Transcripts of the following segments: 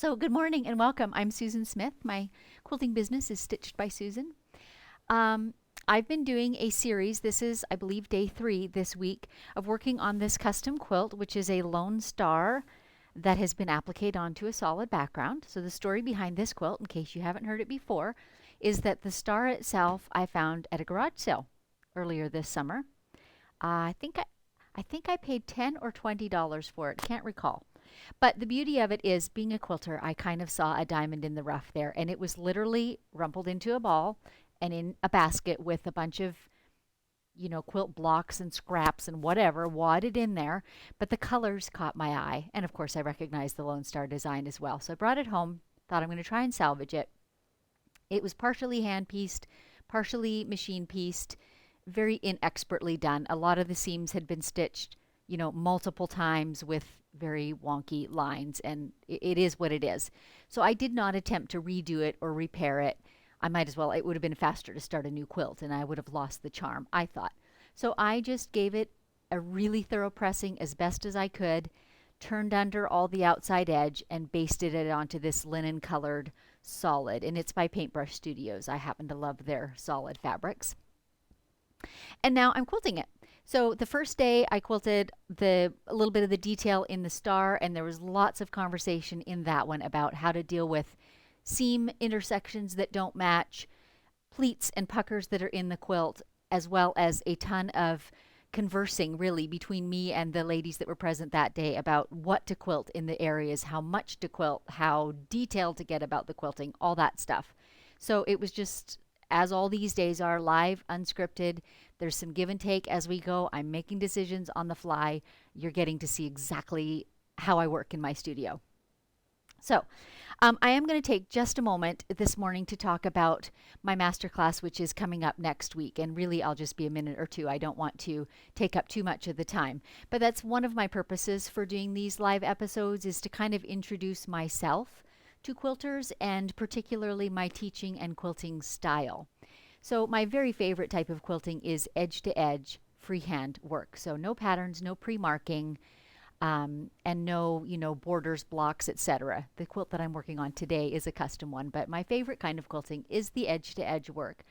So, good morning and welcome. I'm Susan Smith. My quilting business is Stitched by Susan. Um, I've been doing a series. This is, I believe, day 3 this week of working on this custom quilt, which is a Lone Star that has been appliqued onto a solid background. So, the story behind this quilt, in case you haven't heard it before, is that the star itself I found at a garage sale earlier this summer. I think I paid $10 or $20 for it. Can't recall. But the beauty of it is, being a quilter, I kind of saw a diamond in the rough there, and it was literally rumpled into a ball and in a basket with a bunch of, quilt blocks and scraps and whatever wadded in there. But the colors caught my eye, and of course, I recognized the Lone Star design as well. So I brought it home, thought I'm going to try and salvage it. It was partially hand pieced, partially machine pieced, very inexpertly done. A lot of the seams had been stitched, multiple times with very wonky lines, and it is what it is. So I did not attempt to redo it or repair it. I might as well, it would have been faster to start a new quilt, and I would have lost the charm, I thought. So I just gave it a really thorough pressing as best as I could, turned under all the outside edge, and basted it onto this linen colored solid. And it's by Paintbrush Studios. I happen to love their solid fabrics. And now I'm quilting it. So the first day I quilted a little bit of the detail in the star, and there was lots of conversation in that one about how to deal with seam intersections that don't match, pleats and puckers that are in the quilt, as well as a ton of conversing really between me and the ladies that were present that day about what to quilt in the areas, how much to quilt, how detailed to get about the quilting, all that stuff. So it was just, as all these days are, live, unscripted. There's some give and take as we go. I'm making decisions on the fly. You're getting to see exactly how I work in my studio. So, I am going to take just a moment this morning to talk about my masterclass, which is coming up next week. And really, I'll just be a minute or two. I don't want to take up too much of the time. But that's one of my purposes for doing these live episodes, is to kind of introduce myself to quilters, and particularly my teaching and quilting style. So my very favorite type of quilting is edge to edge freehand work. So no patterns, no pre-marking, and no, borders, blocks, etc. The quilt that I'm working on today is a custom one, but my favorite kind of quilting is the edge to edge work.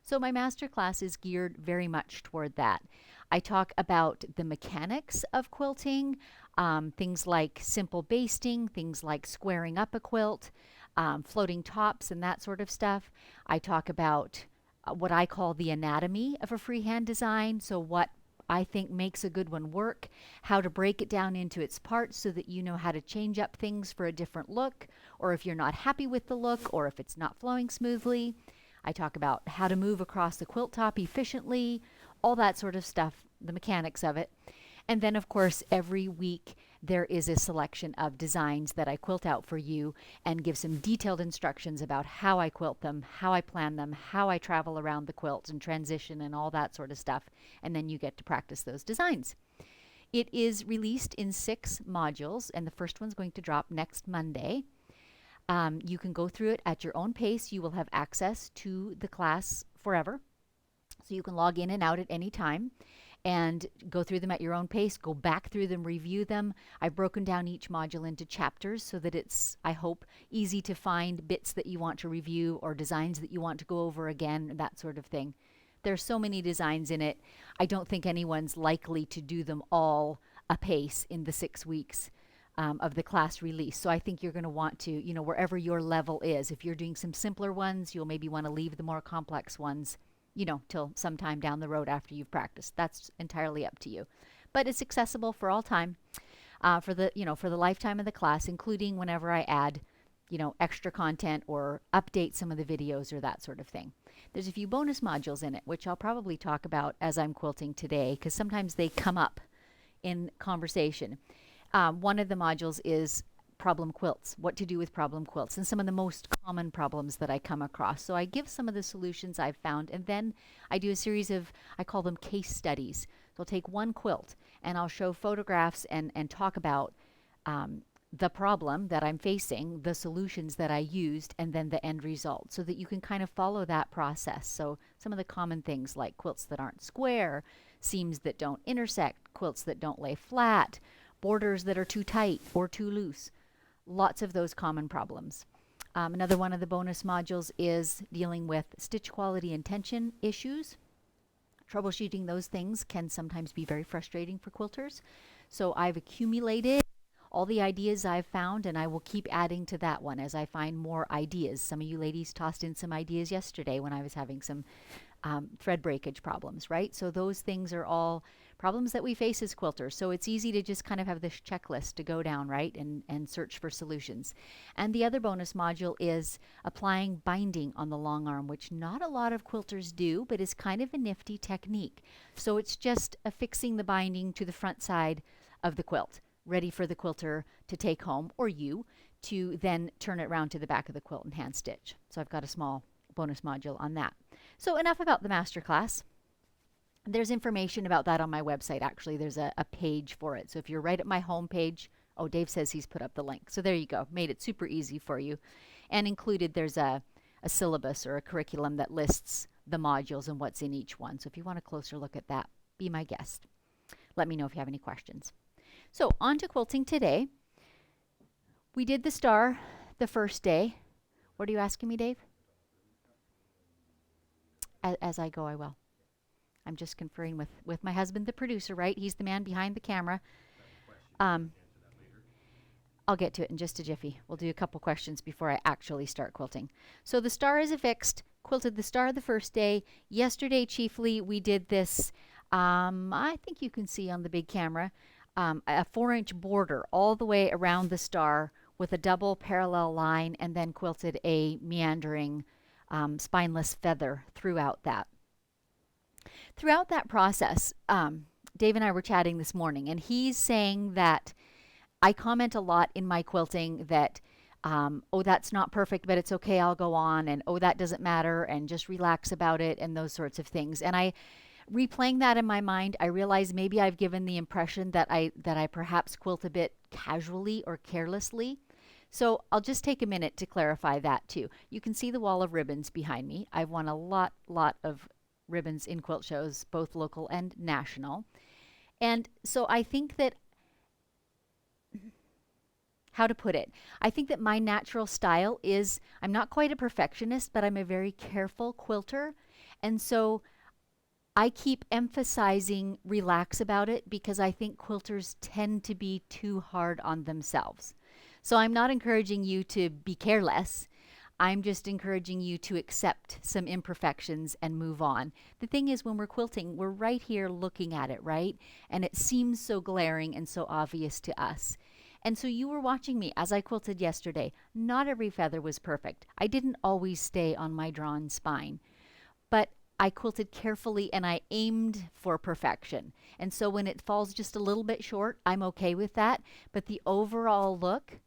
So my master class is geared very much toward that. I talk about the mechanics of quilting, things like simple basting, things like squaring up a quilt, floating tops and that sort of stuff. I talk about what I call the anatomy of a freehand design, so what I think makes a good one work, how to break it down into its parts so that you know how to change up things for a different look, or if you're not happy with the look, or if it's not flowing smoothly. I talk about how to move across the quilt top efficiently, all that sort of stuff, the mechanics of it. And then, of course, every week there is a selection of designs that I quilt out for you and give some detailed instructions about how I quilt them, how I plan them, how I travel around the quilt and transition and all that sort of stuff. And then you get to practice those designs. It is released in 6 modules, and the first one's going to drop next Monday. You can go through it at your own pace. You will have access to the class forever. So you can log in and out at any time and go through them at your own pace, go back through them, review them. I've broken down each module into chapters so that it's, I hope, easy to find bits that you want to review or designs that you want to go over again, that sort of thing. There's so many designs in it. I don't think anyone's likely to do them all apace in the 6 weeks of the class release. So I think you're going to want to, wherever your level is, if you're doing some simpler ones, you'll maybe want to leave the more complex ones till sometime down the road after you've practiced. That's entirely up to you. But it's accessible for all time, for the lifetime of the class, including whenever I add, extra content or update some of the videos or that sort of thing. There's a few bonus modules in it, which I'll probably talk about as I'm quilting today, because sometimes they come up in conversation. One of the modules is problem quilts, what to do with problem quilts, and some of the most common problems that I come across. So I give some of the solutions I've found, and then I do a series of, I call them case studies. So I'll take one quilt and I'll show photographs and talk about the problem that I'm facing, the solutions that I used, and then the end result, so that you can kind of follow that process. So some of the common things like quilts that aren't square, seams that don't intersect, quilts that don't lay flat, borders that are too tight or too loose, Lots of those common problems. Another one of the bonus modules is dealing with stitch quality and tension issues. Troubleshooting those things can sometimes be very frustrating for quilters. So I've accumulated all the ideas I've found, and I will keep adding to that one as I find more ideas. Some of you ladies tossed in some ideas yesterday when I was having some thread breakage problems, right? So those things are all problems that we face as quilters. So it's easy to just kind of have this checklist to go down, right, and search for solutions. And the other bonus module is applying binding on the long arm, which not a lot of quilters do, but is kind of a nifty technique. So it's just affixing the binding to the front side of the quilt, ready for the quilter to take home, or you to then turn it around to the back of the quilt and hand stitch. So I've got a small bonus module on that. So enough about the masterclass. There's information about that on my website. Actually, there's a page for it. So if you're right at my home page, oh, Dave says he's put up the link. So there you go. Made it super easy for you. And included, there's a syllabus or a curriculum that lists the modules and what's in each one. So if you want a closer look at that, be my guest. Let me know if you have any questions. So on to quilting today. We did the star the first day. What are you asking me, Dave? As I go, I will. I'm just conferring with my husband, the producer, right? He's the man behind the camera. I'll get to it in just a jiffy. We'll do a couple questions before I actually start quilting. So the star is affixed. Quilted the star the first day. Yesterday, chiefly, we did this, I think you can see on the big camera, a 4-inch border all the way around the star with a double parallel line, and then quilted a meandering spineless feather throughout that. Throughout that process, Dave and I were chatting this morning, and he's saying that I comment a lot in my quilting that, oh, that's not perfect, but it's okay, I'll go on, and oh, that doesn't matter, and just relax about it, and those sorts of things. And I, replaying that in my mind, I realize maybe I've given the impression that I perhaps quilt a bit casually or carelessly. So I'll just take a minute to clarify that too. You can see the wall of ribbons behind me. I've won a lot of ribbons in quilt shows, both local and national. And so I think that, how to put it, I think that my natural style is, I'm not quite a perfectionist, but I'm a very careful quilter. And so I keep emphasizing relax about it because I think quilters tend to be too hard on themselves. So I'm not encouraging you to be careless. I'm just encouraging you to accept some imperfections and move on. The thing is, when we're quilting, we're right here looking at it, right? And it seems so glaring and so obvious to us. And so you were watching me as I quilted yesterday. Not every feather was perfect. I didn't always stay on my drawn spine, but I quilted carefully and I aimed for perfection. And so when it falls just a little bit short, I'm okay with that. But the overall look,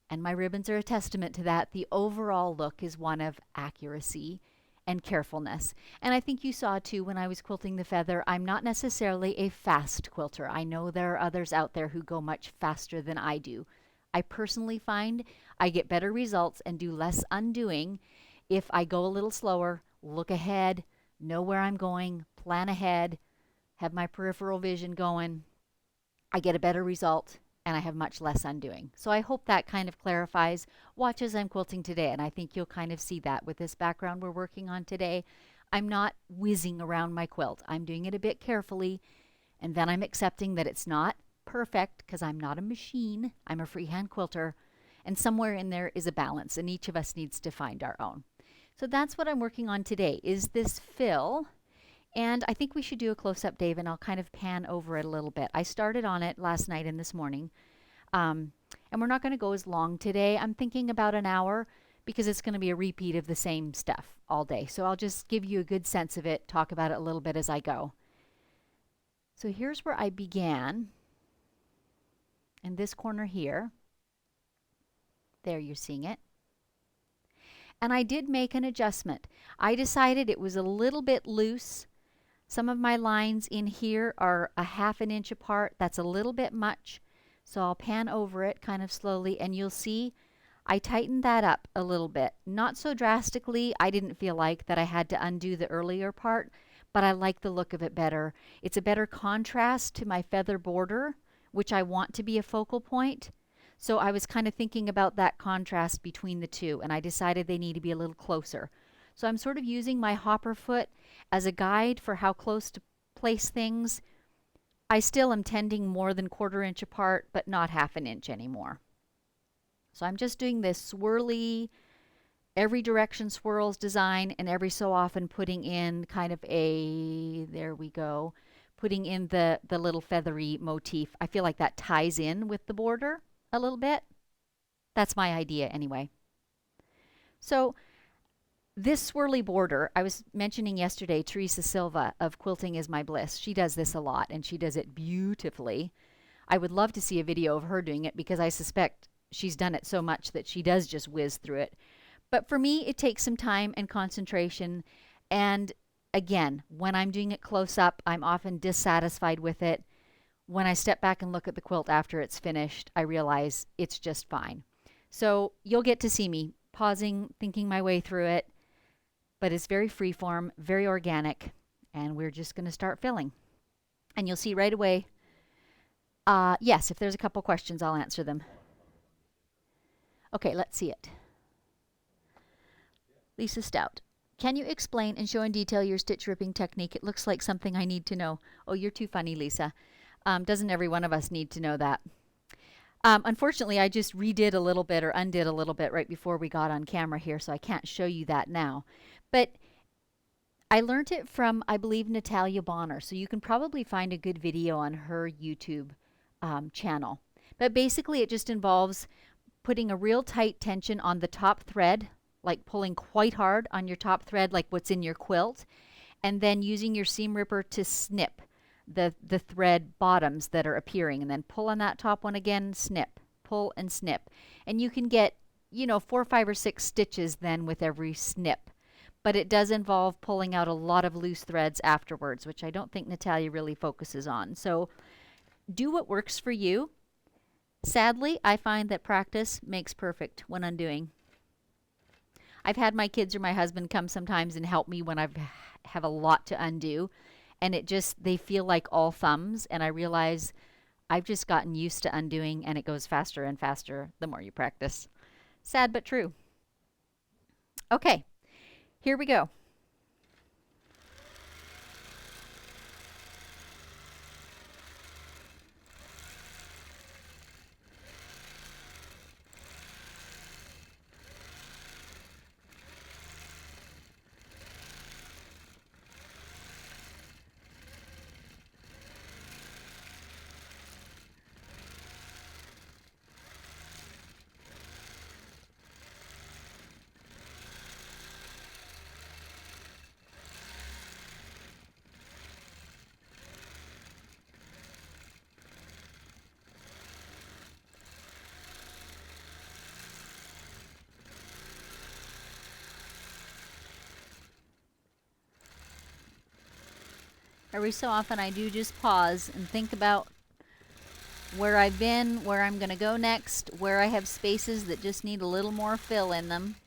and my ribbons are a testament to that, the overall look is one of accuracy and carefulness. And I think you saw too when I was quilting the feather, I'm not necessarily a fast quilter. I know there are others out there who go much faster than I do. I personally find I get better results and do less undoing if I go a little slower, look ahead, know where I'm going, plan ahead, have my peripheral vision going. I get a better result and I have much less undoing. So I hope that kind of clarifies. Watch as I'm quilting today, and I think you'll kind of see that with this background we're working on today. I'm not whizzing around my quilt. I'm doing it a bit carefully, and then I'm accepting that it's not perfect because I'm not a machine. I'm a freehand quilter, and somewhere in there is a balance, and each of us needs to find our own. So that's what I'm working on today, is this fill. And I think we should do a close-up, Dave, and I'll kind of pan over it a little bit. I started on it last night and this morning, and we're not going to go as long today. I'm thinking about an hour because it's going to be a repeat of the same stuff all day. So I'll just give you a good sense of it, talk about it a little bit as I go. So here's where I began, in this corner here. There, you're seeing it. And I did make an adjustment. I decided it was a little bit loose. Some of my lines in here are a 1/2 inch apart. That's a little bit much. So I'll pan over it kind of slowly, and you'll see I tightened that up a little bit. Not so drastically. I didn't feel like that I had to undo the earlier part, but I like the look of it better. It's a better contrast to my feather border, which I want to be a focal point. So I was kind of thinking about that contrast between the two, and I decided they need to be a little closer. So I'm sort of using my hopper foot as a guide for how close to place things. I still am tending more than 1/4 inch apart, but not 1/2 inch anymore. So I'm just doing this swirly, every direction swirls design, and every so often putting in kind of a, there we go, putting in the little feathery motif. I feel like that ties in with the border a little bit. That's my idea anyway. So this swirly border, I was mentioning yesterday, Teresa Silva of Quilting is My Bliss. She does this a lot, and she does it beautifully. I would love to see a video of her doing it because I suspect she's done it so much that she does just whiz through it. But for me, it takes some time and concentration. And again, when I'm doing it close up, I'm often dissatisfied with it. When I step back and look at the quilt after it's finished, I realize it's just fine. So you'll get to see me pausing, thinking my way through it, but it's very freeform, very organic, and we're just going to start filling. And you'll see right away, yes, if there's a couple questions, I'll answer them. Okay, let's see it. Lisa Stout. Can you explain and show in detail your stitch ripping technique? It looks like something I need to know. Oh, you're too funny, Lisa. Doesn't every one of us need to know that? Unfortunately, I just redid a little bit or undid a little bit right before we got on camera here, so I can't show you that now. But I learned it from, I believe, Natalia Bonner, so you can probably find a good video on her YouTube channel. But basically, it just involves putting a real tight tension on the top thread, like pulling quite hard on your top thread, like what's in your quilt, and then using your seam ripper to snip the thread bottoms that are appearing, and then pull on that top one again, snip, pull and snip. And you can get, 4, 5, or 6 stitches then with every snip. But it does involve pulling out a lot of loose threads afterwards, which I don't think Natalia really focuses on. So do what works for you. Sadly, I find that practice makes perfect when undoing. I've had my kids or my husband come sometimes and help me when I have a lot to undo, and they feel like all thumbs, and I realize I've just gotten used to undoing, and it goes faster and faster the more you practice. Sad but true. Okay, here we go. Every so often I do just pause and think about where I've been, where I'm going to go next, where I have spaces that just need a little more fill in them.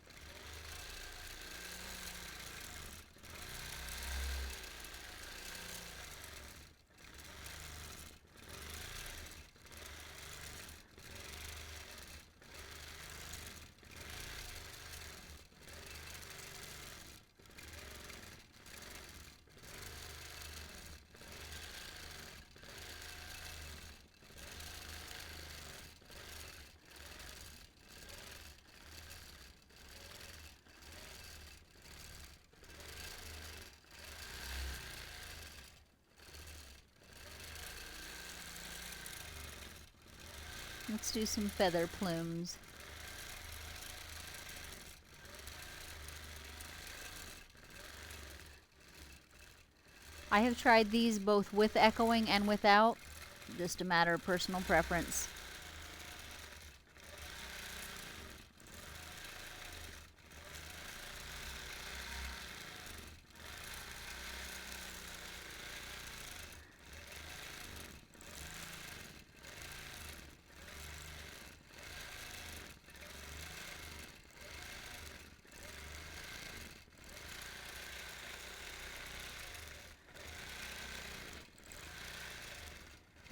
Let's do some feather plumes. I have tried these both with echoing and without, just a matter of personal preference.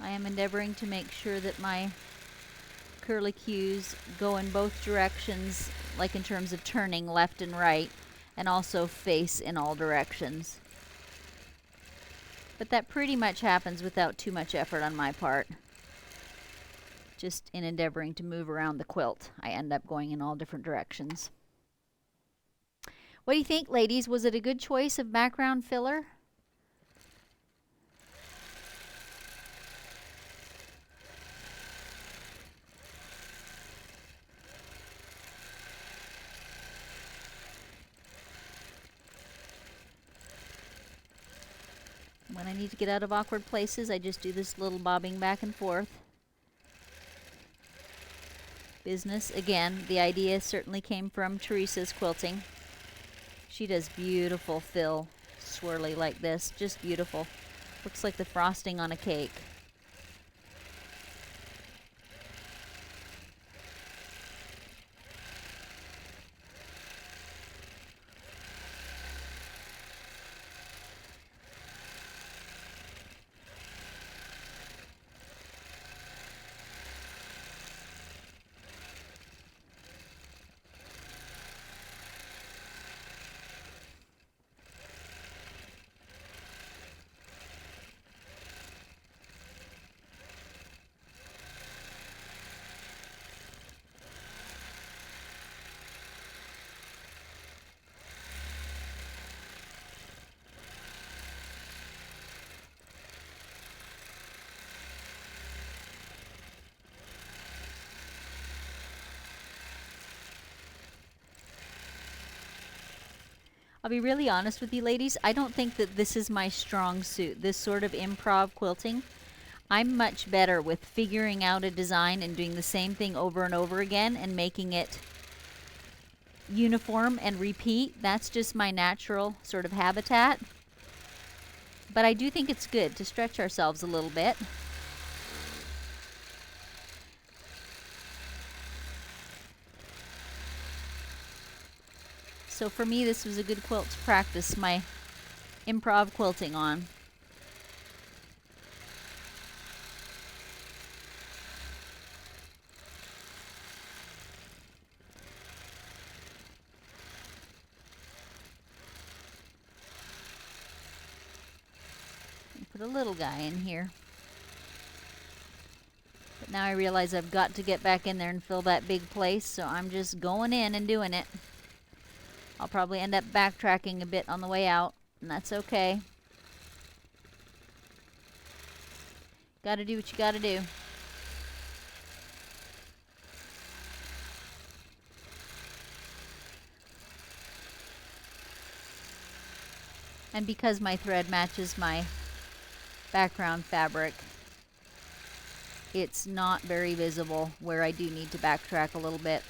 I am endeavoring to make sure that my curlicues go in both directions, like in terms of turning left and right, and also face in all directions. But that pretty much happens without too much effort on my part. Just in endeavoring to move around the quilt, I end up going in all different directions. What do you think, ladies? Was it a good choice of background filler? When I need to get out of awkward places, I just do this little bobbing back and forth. Business, again, the idea certainly came from Teresa's Quilting. She does beautiful fill, swirly like this, just beautiful. Looks like the frosting on a cake. I'll be really honest with you ladies, I don't think that this is my strong suit, this sort of improv quilting. I'm much better with figuring out a design and doing the same thing over and over again and making it uniform and repeat. That's just my natural sort of habitat. But I do think it's good to stretch ourselves a little bit. So for me, this was a good quilt to practice my improv quilting on. Put a little guy in here. But now I realize I've got to get back in there and fill that big place, so I'm just going in and doing it. I'll probably end up backtracking a bit on the way out, and that's okay. Gotta do what you gotta do. And because my thread matches my background fabric, it's not very visible where I do need to backtrack a little bit.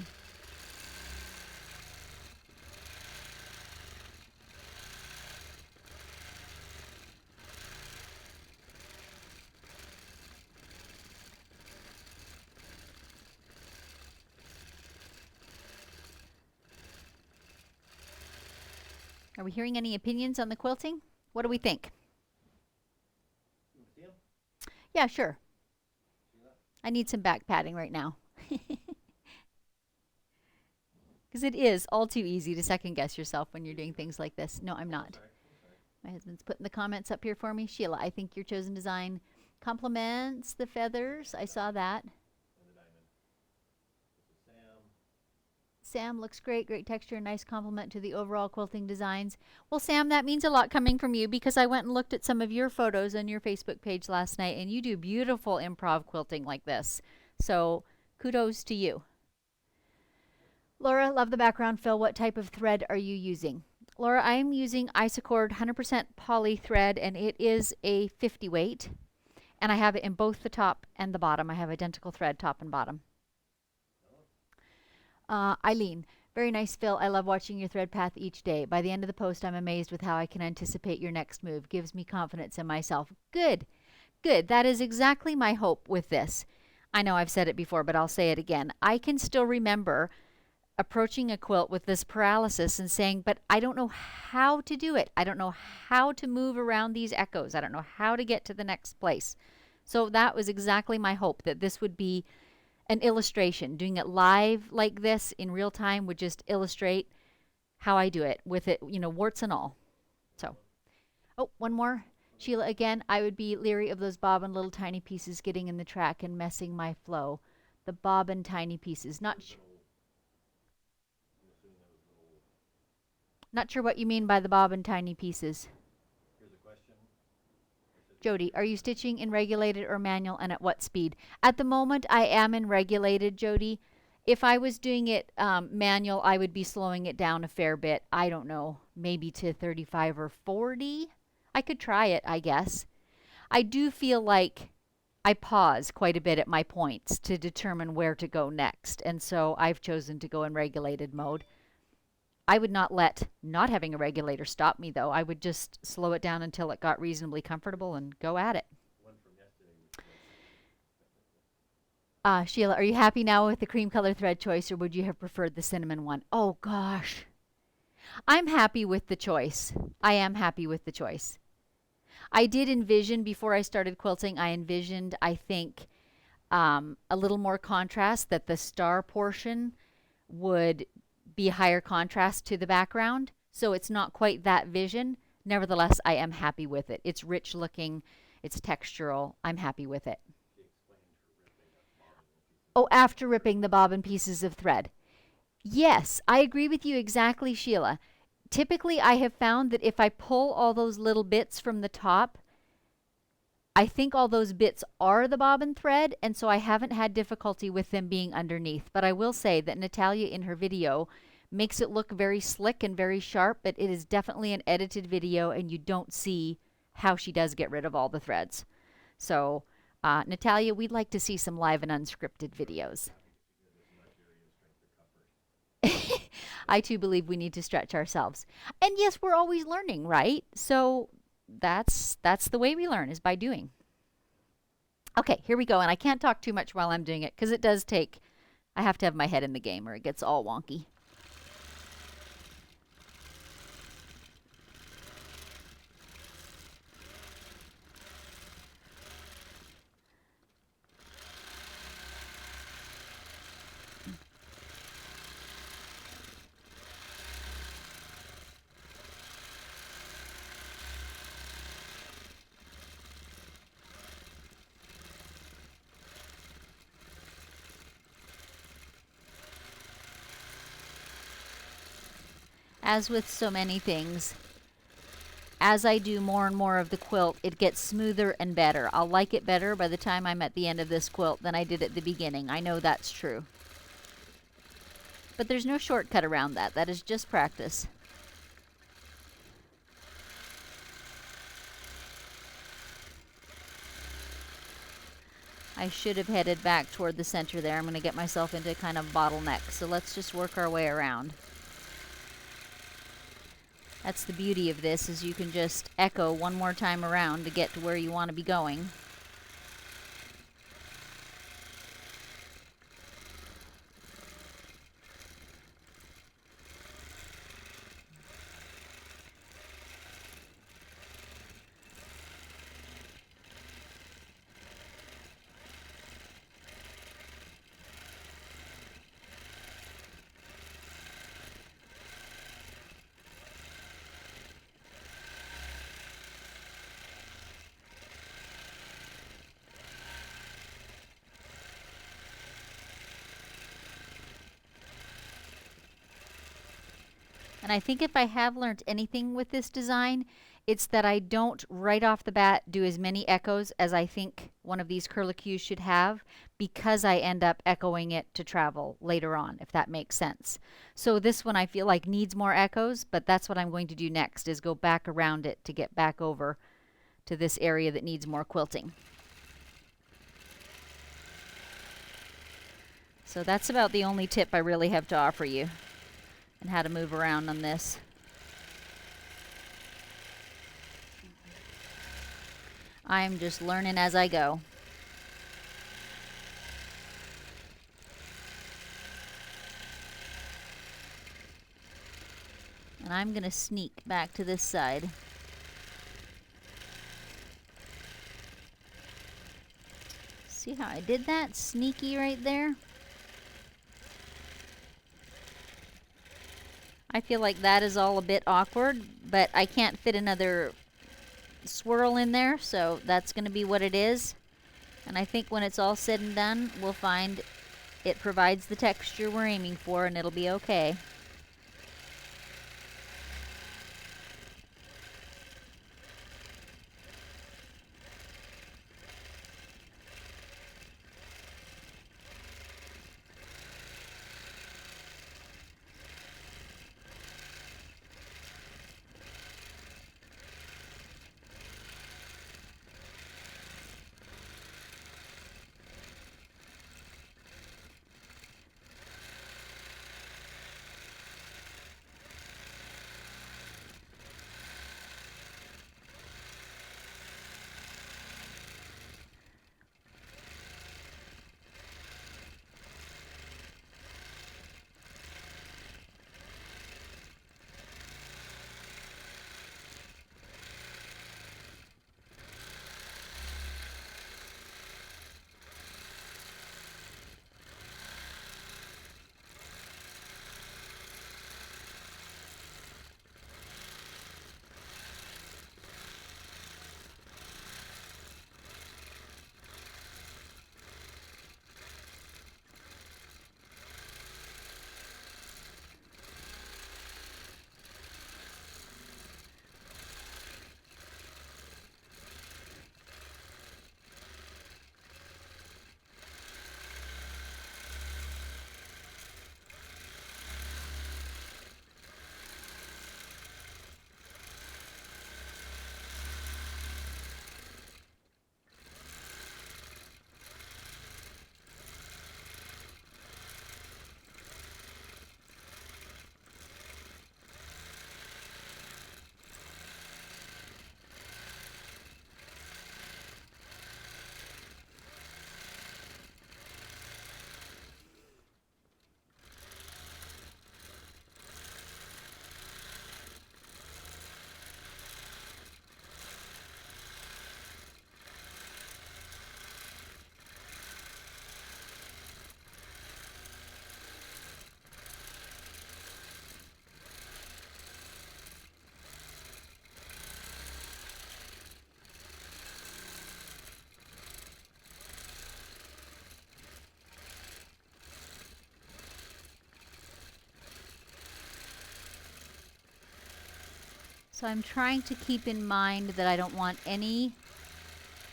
Are we hearing any opinions on the quilting? What do we think? Yeah, sure. I need some back padding right now. Because it is all too easy to second guess yourself when you're doing things like this. No, I'm not. My husband's putting the comments up here for me. Sheila, I think your chosen design complements the feathers. I saw that. Sam, looks great. Great texture. Nice compliment to the overall quilting designs. Well, Sam, that means a lot coming from you because I went and looked at some of your photos on your Facebook page last night, and you do beautiful improv quilting like this. So kudos to you. Laura, love the background fill. What type of thread are you using? Laura, I'm using Isacord 100% poly thread, and it is a 50 weight. And I have it in both the top and the bottom. I have identical thread, top and bottom. Eileen, very nice fill. I love watching your thread path each day. By the end of the post, I'm amazed with how I can anticipate your next move. Gives me confidence in myself. Good. Good. That is exactly my hope with this. I know I've said it before, but I'll say it again. I can still remember approaching a quilt with this paralysis and saying, but I don't know how to do it. I don't know how to move around these echoes. I don't know how to get to the next place. So that was exactly my hope, that this would be an illustration. Doing it live like this in real time would just illustrate how I do it with it, you know, warts and all. So, oh, one more. Sheila, again, I would be leery of those bobbin little tiny pieces getting in the track and messing my flow. The bobbin tiny pieces. Not sure what you mean by the bobbin tiny pieces. Jody, are you stitching in regulated or manual, and at what speed? At the moment, I am in regulated, Jody. If I was doing it manual, I would be slowing it down a fair bit. I don't know, maybe to 35 or 40. I could try it, I guess. I do feel like I pause quite a bit at my points to determine where to go next, and so I've chosen to go in regulated mode. I would not let not having a regulator stop me, though. I would just slow it down until it got reasonably comfortable and go at it. Sheila, are you happy now with the cream color thread choice, or would you have preferred the cinnamon one? Oh, gosh. I'm happy with the choice. I am happy with the choice. I did envision, before I started quilting, I envisioned, I think, a little more contrast, that the star portion would be higher contrast to the background. So it's not quite that vision. Nevertheless, I am happy with it. It's rich looking. It's textural. I'm happy with it. Oh, after ripping the bobbin pieces of thread. Yes, I agree with you exactly, Sheila. Typically, I have found that if I pull all those little bits from the top, I think all those bits are the bobbin thread, and so I haven't had difficulty with them being underneath. But I will say that Natalia, in her video, makes it look very slick and very sharp, but it is definitely an edited video, and you don't see how she does get rid of all the threads. So, Natalia, we'd like to see some live and unscripted videos. I too believe we need to stretch ourselves. And yes, we're always learning, right? So that's the way we learn, is by doing. Okay, here we go. And I can't talk too much while I'm doing it because it does take, I have to have my head in the game or it gets all wonky. As with so many things, as I do more and more of the quilt, it gets smoother and better. I'll like it better by the time I'm at the end of this quilt than I did at the beginning. I know that's true. But there's no shortcut around that. That is just practice. I should have headed back toward the center there. I'm going to get myself into kind of bottleneck. So let's just work our way around. That's the beauty of this, is you can just echo one more time around to get to where you want to be going. And I think if I have learned anything with this design, it's that I don't right off the bat do as many echoes as I think one of these curlicues should have, because I end up echoing it to travel later on, if that makes sense. So this one I feel like needs more echoes, but that's what I'm going to do next, is go back around it to get back over to this area that needs more quilting. So that's about the only tip I really have to offer you, and how to move around on this. I'm just learning as I go. And I'm going to sneak back to this side. See how I did that? Sneaky right there. I feel like that is all a bit awkward, but I can't fit another swirl in there, so that's going to be what it is. And I think when it's all said and done, we'll find it provides the texture we're aiming for, and it'll be okay. So I'm trying to keep in mind that I don't want any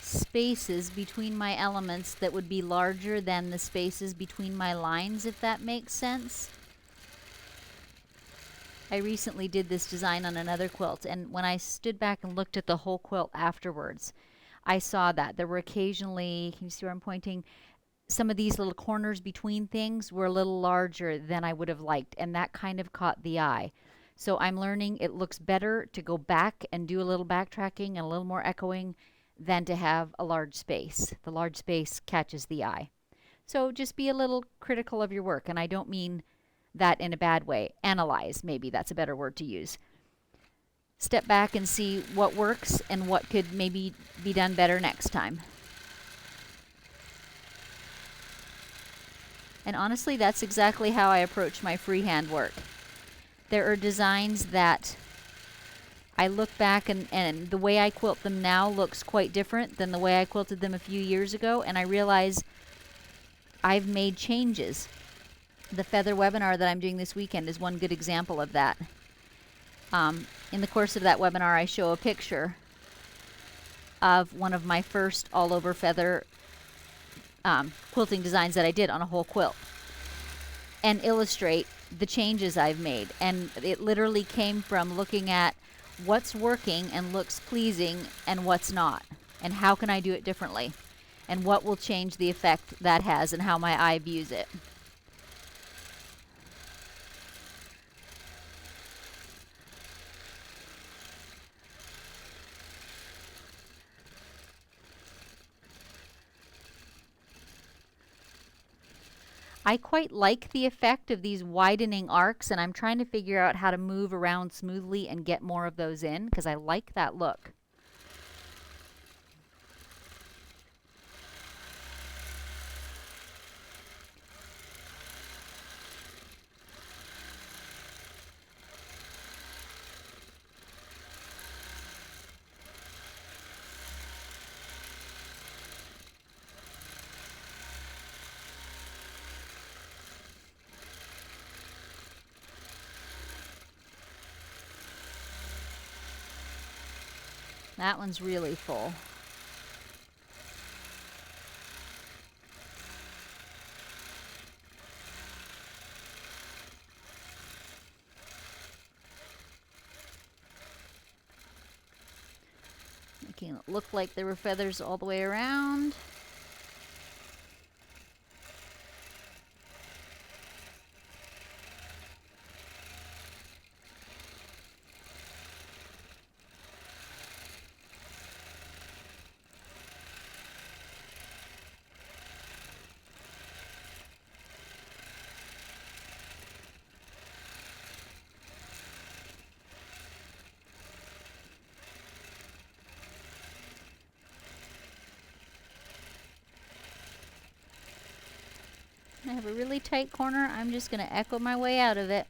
spaces between my elements that would be larger than the spaces between my lines, if that makes sense. I recently did this design on another quilt, and when I stood back and looked at the whole quilt afterwards, I saw that there were occasionally, can you see where I'm pointing? Some of these little corners between things were a little larger than I would have liked, and that kind of caught the eye. So I'm learning it looks better to go back and do a little backtracking and a little more echoing than to have a large space. The large space catches the eye. So just be a little critical of your work, and I don't mean that in a bad way. Analyze, maybe that's a better word to use. Step back and see what works and what could maybe be done better next time. And honestly, that's exactly how I approach my freehand work. There are designs that I look back and the way I quilt them now looks quite different than the way I quilted them a few years ago, and I realize I've made changes. The feather webinar that I'm doing this weekend is one good example of that. In the course of that webinar, I show a picture of one of my first all-over feather quilting designs that I did on a whole quilt, and illustrate the changes I've made. And it literally came from looking at what's working and looks pleasing and what's not, and how can I do it differently, and what will change the effect that has and how my eye views it. I quite like the effect of these widening arcs, and I'm trying to figure out how to move around smoothly and get more of those in, because I like that look. That one's really full. Making it look like there were feathers all the way around. I have a really tight corner. I'm just going to echo my way out of it.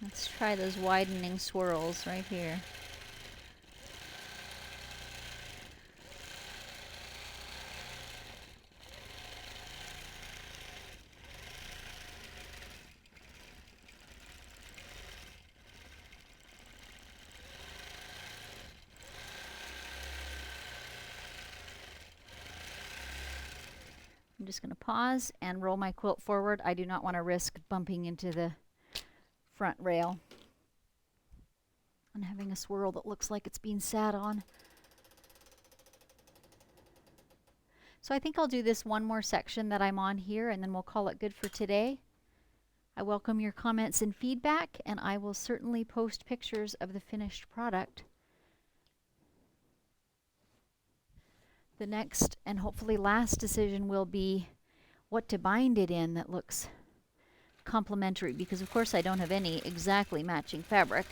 Let's try those widening swirls right here. I'm just going to pause and roll my quilt forward. I do not want to risk bumping into the front rail and having a swirl that looks like it's being sat on. So I think I'll do this one more section that I'm on here, and then we'll call it good for today. I welcome your comments and feedback, and I will certainly post pictures of the finished product. The next and hopefully last decision will be what to bind it in that looks complementary, because of course I don't have any exactly matching fabric.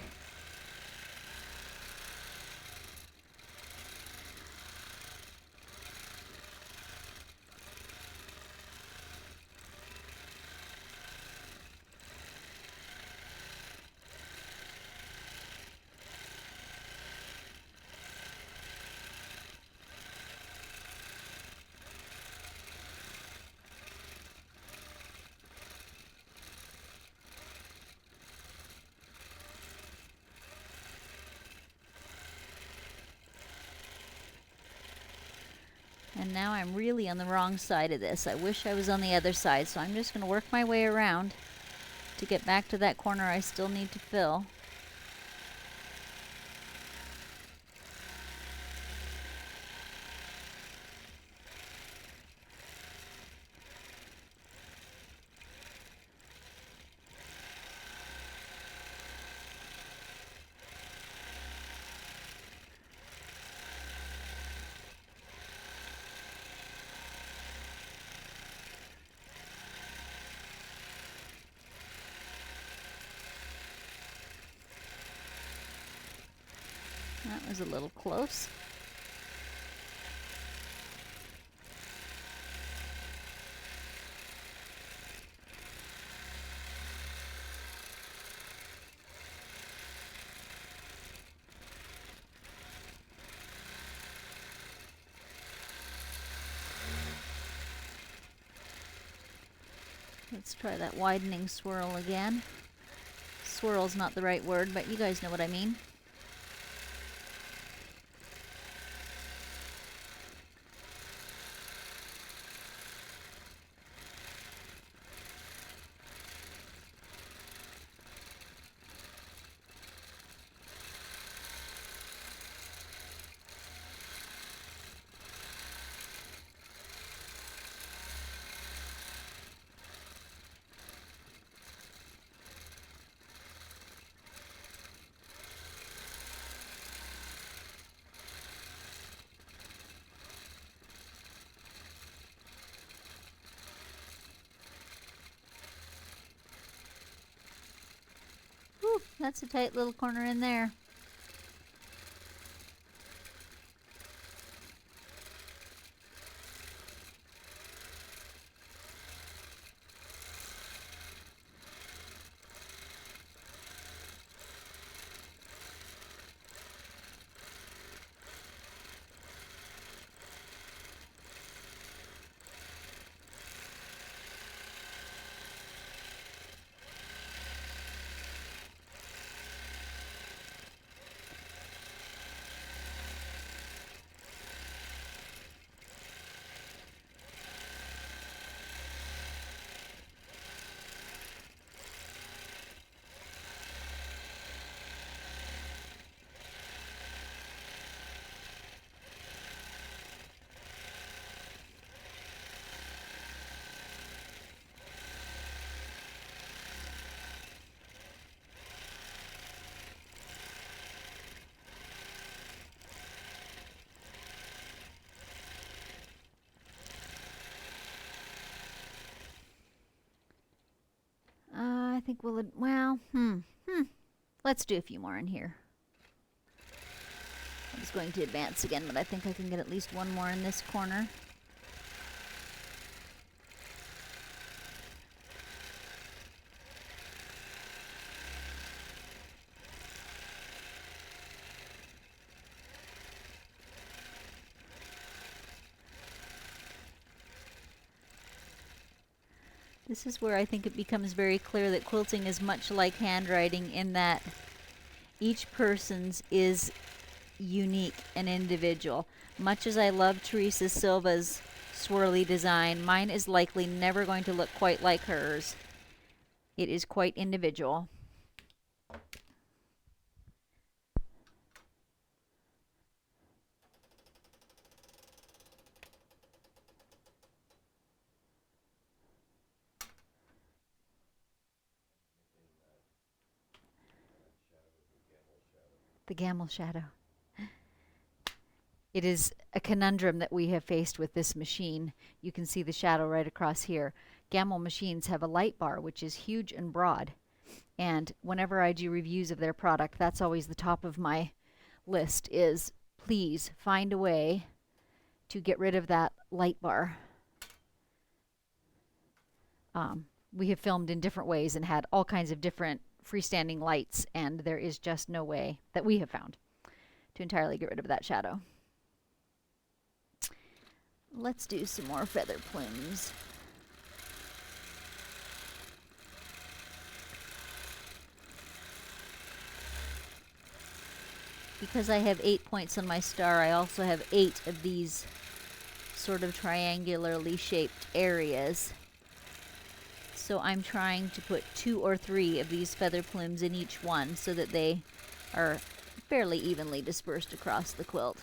And now I'm really on the wrong side of this. I wish I was on the other side, so I'm just going to work my way around to get back to that corner I still need to fill. That was a little close. Let's try that widening swirl again. Swirl's not the right word, but you guys know what I mean. That's a tight little corner in there. I think we'll, well, let's do a few more in here. I was going to advance again, but I think I can get at least one more in this corner. This is where I think it becomes very clear that quilting is much like handwriting in that each person's is unique and individual. Much as I love Teresa Silva's swirly design, mine is likely never going to look quite like hers. It is quite individual. The Gamel shadow. It is a conundrum that we have faced with this machine. You can see the shadow right across here. Gamel machines have a light bar, which is huge and broad. And whenever I do reviews of their product, that's always the top of my list is please find a way to get rid of that light bar. We have filmed in different ways and had all kinds of different freestanding lights, and there is just no way that we have found to entirely get rid of that shadow. Let's do some more feather plumes. Because I have 8 points on my star, I also have 8 of these sort of triangularly shaped areas. So I'm trying to put 2 or 3 of these feather plumes in each one so that they are fairly evenly dispersed across the quilt.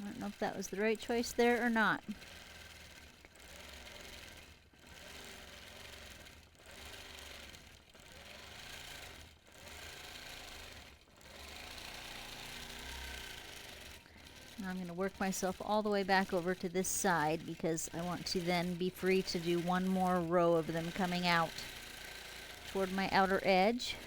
I don't know if that was the right choice there or not. I'm going to work myself all the way back over to this side because I want to then be free to do one more row of them coming out toward my outer edge.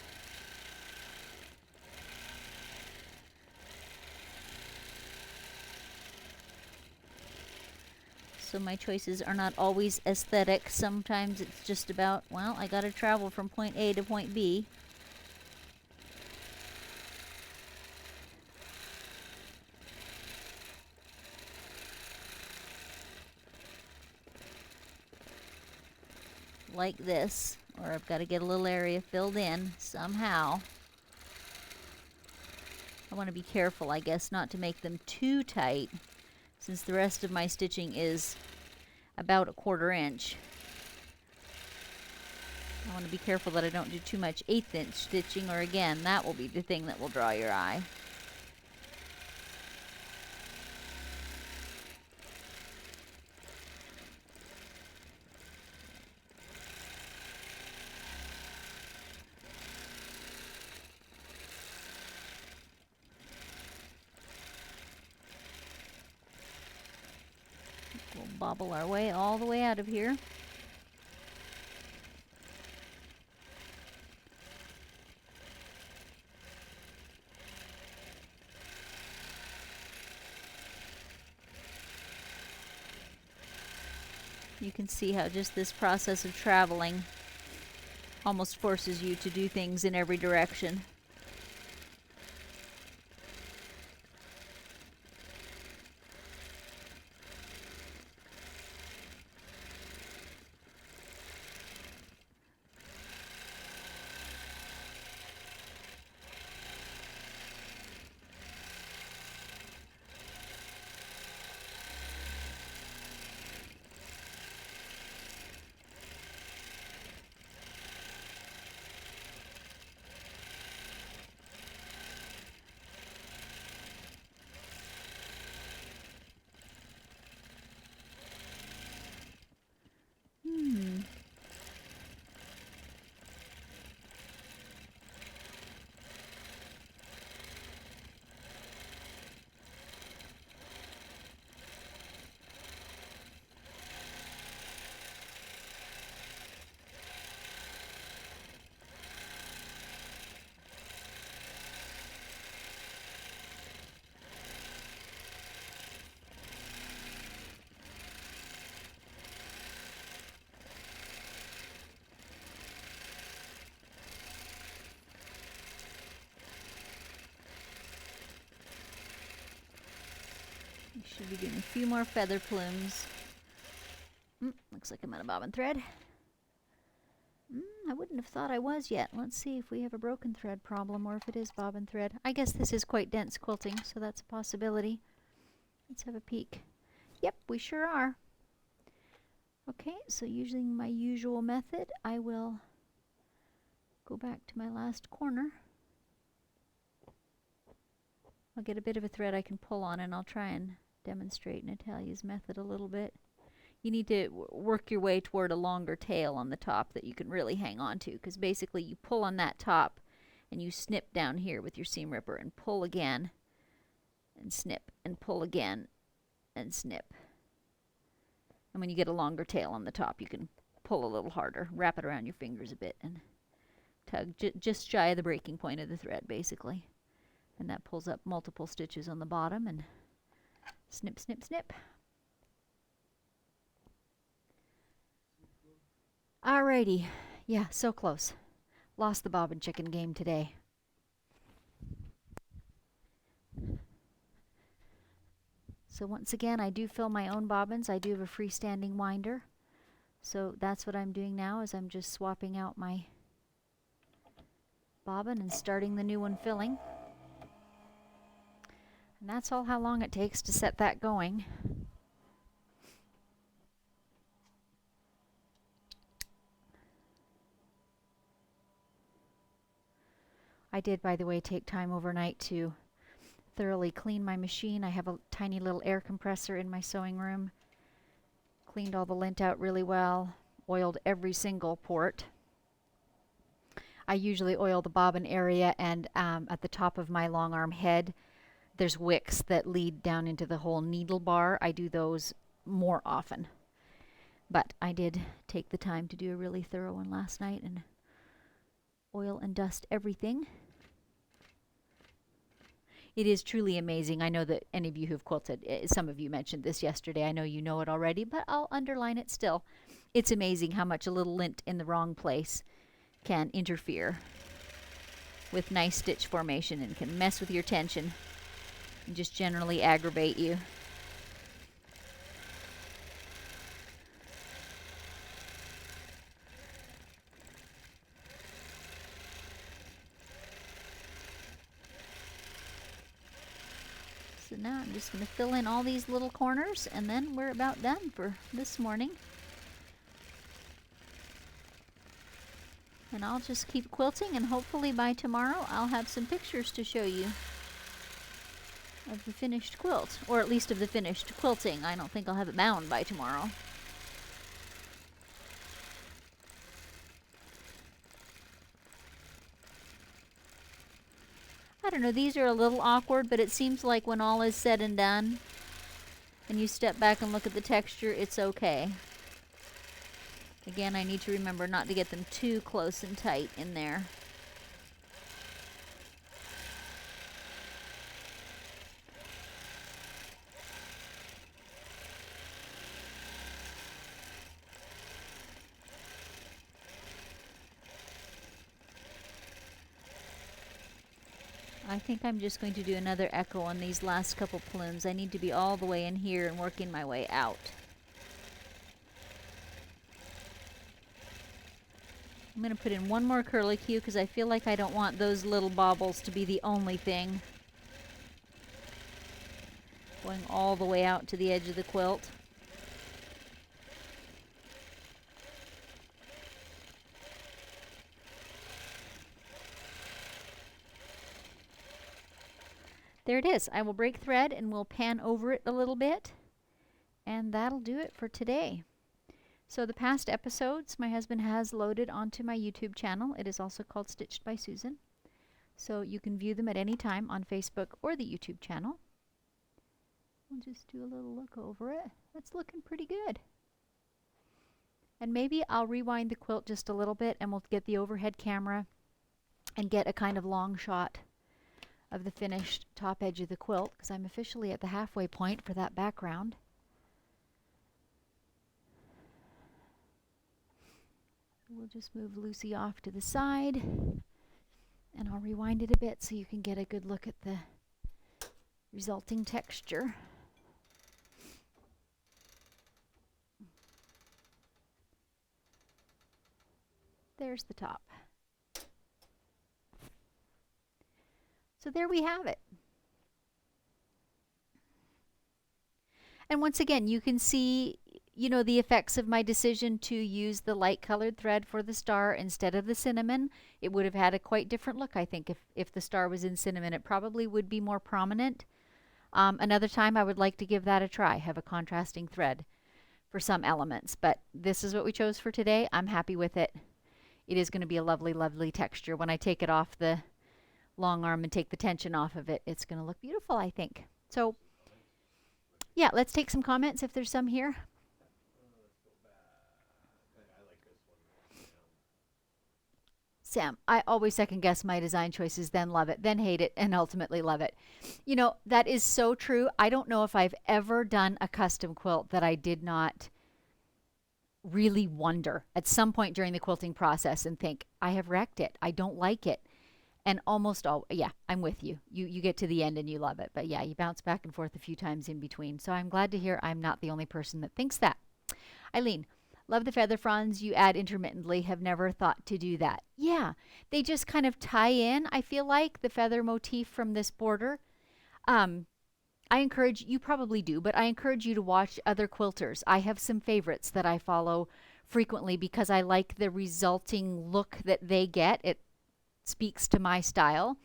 So my choices are not always aesthetic. Sometimes it's just about, well, I got to travel from point A to point B. Like this, or I've got to get a little area filled in somehow. I want to be careful, I guess, not to make them too tight, since the rest of my stitching is about 1/4 inch. I want to be careful that I don't do too much 1/8 inch stitching, or again, that will be the thing that will draw your eye. We'll bobble our way all the way out of here. You can see how just this process of traveling almost forces you to do things in every direction. Should be doing a few more feather plumes. Looks like I'm out of bobbin thread. I wouldn't have thought I was yet. Let's see if we have a broken thread problem or if it is bobbin thread. I guess this is quite dense quilting, so that's a possibility. Let's have a peek. Yep, we sure are. Okay, so using my usual method, I will go back to my last corner. I'll get a bit of a thread I can pull on, and I'll try and demonstrate Natalia's method a little bit. You need to work your way toward a longer tail on the top that you can really hang on to, because basically you pull on that top and you snip down here with your seam ripper and pull again and snip and pull again and snip. And when you get a longer tail on the top, you can pull a little harder, wrap it around your fingers a bit and tug just shy of the breaking point of the thread basically. And that pulls up multiple stitches on the bottom and snip, snip, snip. Alrighty. Yeah, so close. Lost the bobbin chicken game today. So once again, I do fill my own bobbins. I do have a freestanding winder. So that's what I'm doing now, is I'm just swapping out my bobbin and starting the new one filling. And that's all how long it takes to set that going. I did, by the way, take time overnight to thoroughly clean my machine. I have a tiny little air compressor in my sewing room. Cleaned all the lint out really well. Oiled every single port. I usually oil the bobbin area, and at the top of my long arm head, there's wicks that lead down into the whole needle bar. I do those more often. But I did take the time to do a really thorough one last night and oil and dust everything. It is truly amazing. I know that any of you who've quilted, some of you mentioned this yesterday. I know you know it already, but I'll underline it still. It's amazing how much a little lint in the wrong place can interfere with nice stitch formation and can mess with your tension and just generally aggravate you. So now I'm just going to fill in all these little corners, and then we're about done for this morning. And I'll just keep quilting, and hopefully by tomorrow I'll have some pictures to show you of the finished quilt, or at least of the finished quilting. I don't think I'll have it bound by tomorrow. I don't know, these are a little awkward, but it seems like when all is said and done, and you step back and look at the texture, it's okay. Again, I need to remember not to get them too close and tight in there. I think I'm just going to do another echo on these last couple plumes. I need to be all the way in here and working my way out. I'm going to put in one more curlicue because I feel like I don't want those little baubles to be the only thing. Going all the way out to the edge of the quilt. There it is. I will break thread and we'll pan over it a little bit. And that'll do it for today. So the past episodes my husband has loaded onto my YouTube channel. It is also called Stitched by Susan. So you can view them at any time on Facebook or the YouTube channel. We'll just do a little look over it. That's looking pretty good. And maybe I'll rewind the quilt just a little bit and we'll get the overhead camera and get a kind of long shot of the finished top edge of the quilt, because I'm officially at the halfway point for that background. We'll just move Lucy off to the side, and I'll rewind it a bit so you can get a good look at the resulting texture. There's the top. So there we have it. And once again, you can see, you know, the effects of my decision to use the light colored thread for the star instead of the cinnamon. It would have had a quite different look, I think, if the star was in cinnamon. It probably would be more prominent. Another time I would like to give that a try, have a contrasting thread for some elements. But this is what we chose for today. I'm happy with it. It is going to be a lovely, lovely texture. When I take it off the long arm and take the tension off of it, it's going to look beautiful, I think. So yeah, let's take some comments if there's some here. Sam, I always second guess my design choices, then love it, then hate it, and ultimately love it. You know, that is so true. I don't know if I've ever done a custom quilt that I did not really wonder at some point during the quilting process and think, I have wrecked it. I don't like it. And almost all, yeah, I'm with you. You get to the end and you love it. But yeah, you bounce back and forth a few times in between. So I'm glad to hear I'm not the only person that thinks that. Eileen, love the feather fronds you add intermittently. Have never thought to do that. Yeah, they just kind of tie in, I feel like, the feather motif from this border. I encourage, you probably do, but I encourage you to watch other quilters. I have some favorites that I follow frequently because I like the resulting look that they get. It speaks to my style.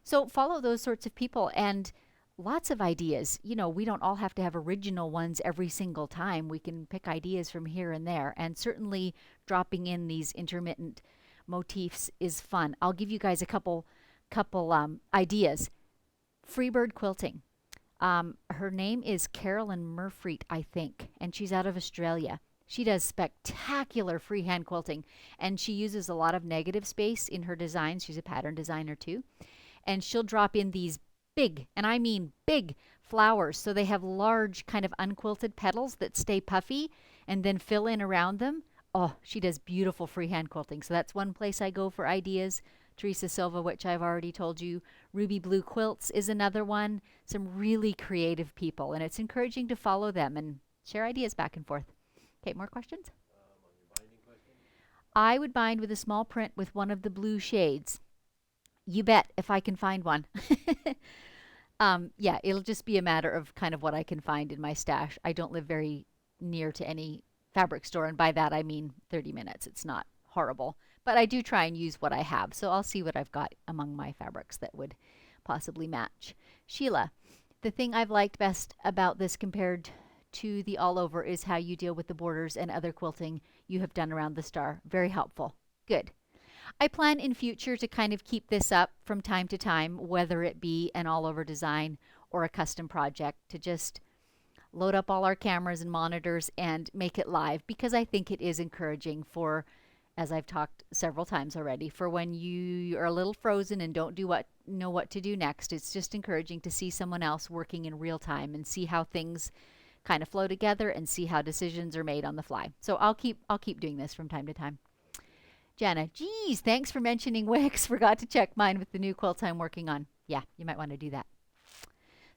So follow those sorts of people and lots of ideas. You know, we don't all have to have original ones every single time. We can pick ideas from here and there. And certainly dropping in these intermittent motifs is fun. I'll give you guys a couple ideas. Freebird quilting. Her name is Carolyn Murfreet, I think, and she's out of Australia. She does spectacular freehand quilting, and she uses a lot of negative space in her designs. She's a pattern designer too. And she'll drop in these big, and I mean big, flowers. So they have large, kind of unquilted petals that stay puffy and then fill in around them. Oh, she does beautiful freehand quilting. So that's one place I go for ideas. Teresa Silva, which I've already told you. Ruby Blue Quilts is another one. Some really creative people, and it's encouraging to follow them and share ideas back and forth. Okay, more questions? On your binding question? I would bind with a small print with one of the blue shades. You bet, if I can find one. Yeah, it'll just be a matter of kind of what I can find in my stash. I don't live very near to any fabric store, and by that I mean 30 minutes. It's not horrible, but I do try and use what I have, so I'll see what I've got among my fabrics that would possibly match. Sheila, the thing I've liked best about this compared to the all over is how you deal with the borders and other quilting you have done around the star. Very helpful. Good. I plan in future to kind of keep this up from time to time, whether it be an all over design or a custom project, to just load up all our cameras and monitors and make it live, because I think it is encouraging for, as I've talked several times already, for when you are a little frozen and don't know what to do next. It's just encouraging to see someone else working in real time and see how things kind of flow together and see how decisions are made on the fly. So I'll keep doing this from time to time. Jana, geez, thanks for mentioning Wix. Forgot to check mine with the new quilts I'm working on. Yeah, you might want to do that.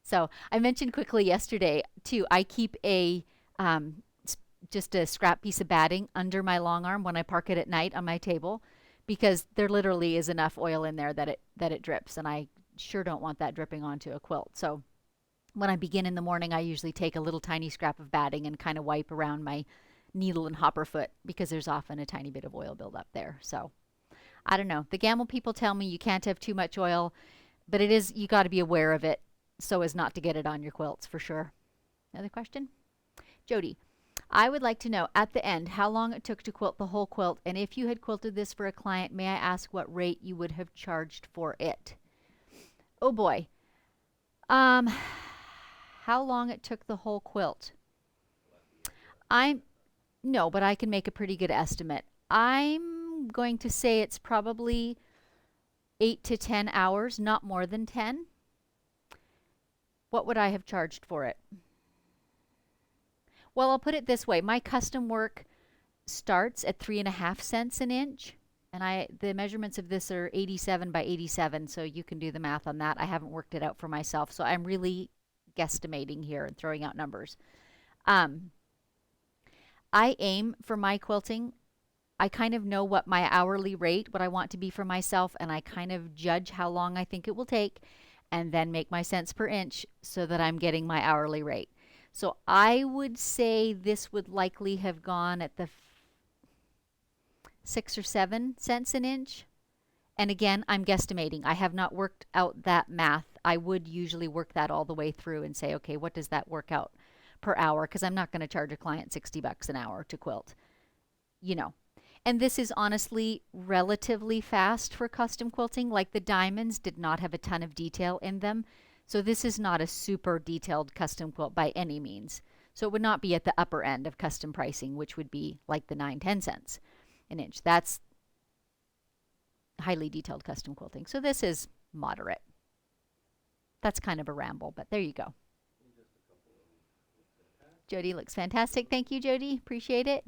So I mentioned quickly yesterday too, I keep just a scrap piece of batting under my long arm when I park it at night on my table, because there literally is enough oil in there that it drips, and I sure don't want that dripping onto a quilt. So when I begin in the morning, I usually take a little tiny scrap of batting and kind of wipe around my needle and hopper foot, because there's often a tiny bit of oil buildup there. So I don't know. The Gamble people tell me you can't have too much oil, but you got to be aware of it so as not to get it on your quilts for sure. Another question? Jody, I would like to know at the end how long it took to quilt the whole quilt, and if you had quilted this for a client, may I ask what rate you would have charged for it? Oh boy. How long it took the whole quilt? No, but I can make a pretty good estimate. I'm going to say it's probably 8 to 10 hours, not more than 10. What would I have charged for it? Well, I'll put it this way. My custom work starts at 3.5 cents an inch, and the measurements of this are 87 by 87, so you can do the math on that. I haven't worked it out for myself, so I'm really guesstimating here and throwing out numbers. I aim for my quilting. I kind of know what my hourly rate, what I want to be for myself, and I kind of judge how long I think it will take, and then make my cents per inch so that I'm getting my hourly rate. So I would say this would likely have gone at the 6 or 7 cents an inch. And again, I'm guesstimating. I have not worked out that math. I would usually work that all the way through and say, okay, what does that work out per hour? Because I'm not going to charge a client $60 an hour to quilt, you know. And this is honestly relatively fast for custom quilting. Like the diamonds did not have a ton of detail in them. So this is not a super detailed custom quilt by any means. So it would not be at the upper end of custom pricing, which would be like the 9-10 cents an inch. That's highly detailed custom quilting. So this is moderate. That's kind of a ramble, but there you go. Jody looks fantastic. Thank you, Jody. Appreciate it.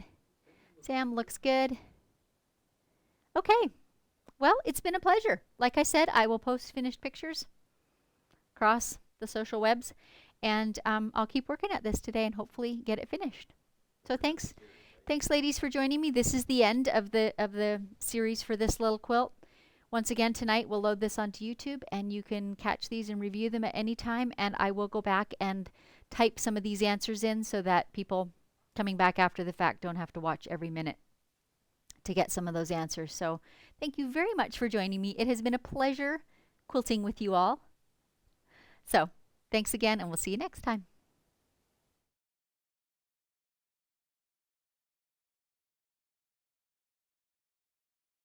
Sam looks good. Okay. Well, it's been a pleasure. Like I said, I will post finished pictures across the social webs, and I'll keep working at this today and hopefully get it finished. So thanks, ladies, for joining me. This is the end of the series for this little quilt. Once again, tonight we'll load this onto YouTube, and you can catch these and review them at any time. And I will go back and type some of these answers in so that people coming back after the fact don't have to watch every minute to get some of those answers. So thank you very much for joining me. It has been a pleasure quilting with you all. So Thanks again, and we'll see you next time.